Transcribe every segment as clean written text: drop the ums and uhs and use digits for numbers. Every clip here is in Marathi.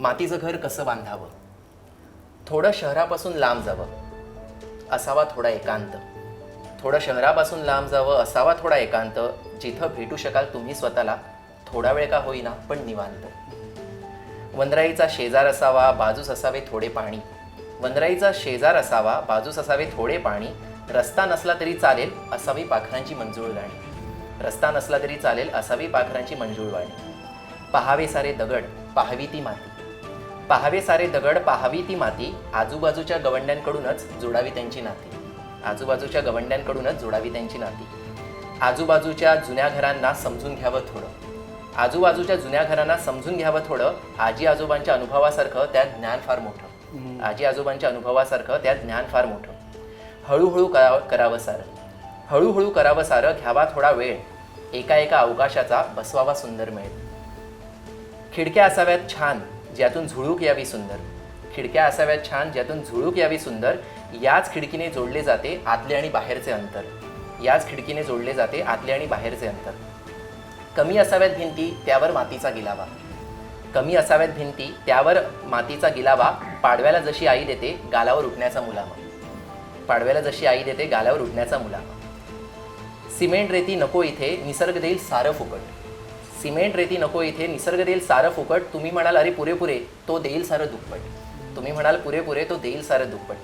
मातीचं घर कसं बांधावं, थोडं शहरापासून लांब जावं, असावा थोडा एकांत, थोडं शहरापासून लांब जावं, असावा थोडा एकांत, जिथं भेटू शकाल तुम्ही स्वतःला, थोडा वेळ का होईना पण निवांत. वनराईचा शेजार असावा, बाजूस असावे थोडे पाणी, वनराईचा शेजार असावा, बाजूस असावे थोडे पाणी, रस्ता नसला तरी चालेल असावी पाखरांची मंजूळ गाणी, रस्ता नसला तरी चालेल असावी पाखरांची मंजूळ गाणी. पहावे सारे दगड पाहावी ती माती, पहावे सारे दगड पाहावी ती माती, आजूबाजूच्या गवंड्यांकडूनच जोडावी त्यांची नाती, आजूबाजूच्या गवंड्यांकडूनच जोडावी त्यांची नाती. आजूबाजूच्या जुन्या घरांना समजून घ्यावं थोडं, आजूबाजूच्या जुन्या घरांना समजून घ्यावं थोडं, आजी आजोबांच्या अनुभवासारखं त्यात ज्ञान फार मोठं, आजी आजोबांच्या अनुभवासारखं त्यात ज्ञान फार मोठं. हळूहळू करावं सारं, हळूहळू करावं सारं, घ्यावा थोडा वेळ, एका एका अवकाशाचा बसवावा सुंदर मेळ. खिडक्या असाव्यात छान ज्यातून झुळूक यावी सुंदर, खिडक्या असाव्यात छान ज्यातून झुळूक यावी सुंदर, याच खिडकीने जोडले जाते आतले आणि बाहेरचे अंतर, याच खिडकीने जोडले जाते आतले आणि बाहेरचे अंतर. कमी असाव्यात भिंती त्यावर मातीचा गिलावा, कमी असाव्यात भिंती त्यावर मातीचा गिलावा, पाडव्याला जशी आई देते गालावर उठण्याचा मुलामा, पाडव्याला जशी आई देते गालावर उठण्याचा मुलामा. सिमेंट रेती नको इथे निसर्ग देईल सारं फुकट, सिमेंट रेती नको इथे निसर्ग देईल सारं फुकट, तुम्ही म्हणाल अरे पुरेपुरे तो देईल सारं दुप्पट, तुम्ही म्हणाल पुरेपुरे तो देईल सारं दुप्पट.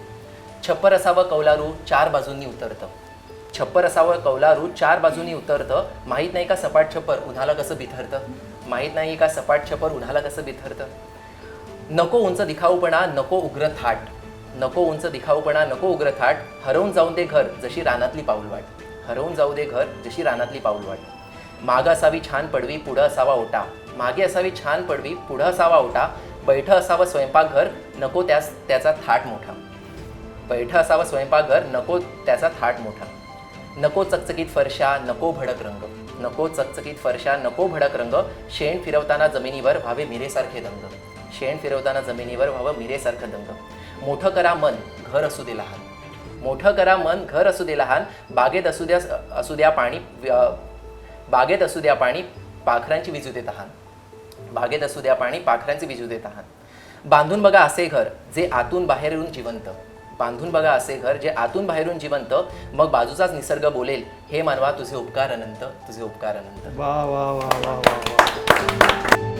छप्पर असावं कौलारू चार बाजूंनी उतरतं, छप्पर असावं कौलारू चार बाजूंनी उतरतं, माहीत नाही का सपाट छप्पर उन्हाला कसं बिथरतं, माहीत नाही का सपाट छप्पर उन्हाला कसं बिथरतं. नको उंच दिखाऊपणा नको उग्र थाट, नको उंच दिखाऊपणा नको उग्र थाट, हरवून जाऊन दे घर जशी रानातली पाऊलवाट, हरवून जाऊ दे घर जशी रानातली पाऊलवाट. मागं असावी छान पडवी पुढं असावा ओटा, मागे असावी छान पडवी पुढं असावा ओटा, बैठं असावं स्वयंपाकघर नको त्याचा थाट मोठा, बैठं असावं स्वयंपाकघर नको त्याचा थाट मोठा. नको चकचकीत फरशा नको भडक रंग, नको चकचकीत फरशा नको भडक रंग, शेण फिरवताना जमिनीवर व्हावे मिरेसारखे दंग, शेण फिरवताना जमिनीवर व्हावं मिरेसारखं दंग. मोठं करा मन घर असू दे लहान, मोठं करा मन घर असू दे लहान, बागेत असू द्या पाणी, बागेत असू द्या पाणी पाखरांची विजू देत आहात, बागेत असू द्या पाणी पाखरांची विजू देत आहात. बांधून बघा असे घर जे आतून बाहेरून जिवंत, बांधून बघा असे घर जे आतून बाहेरून जिवंत, मग बाजूचाच निसर्ग बोलेल हे मानवा तुझे उपकार अनंत, तुझे उपकार अनंत. वा वा वा वा वा वा.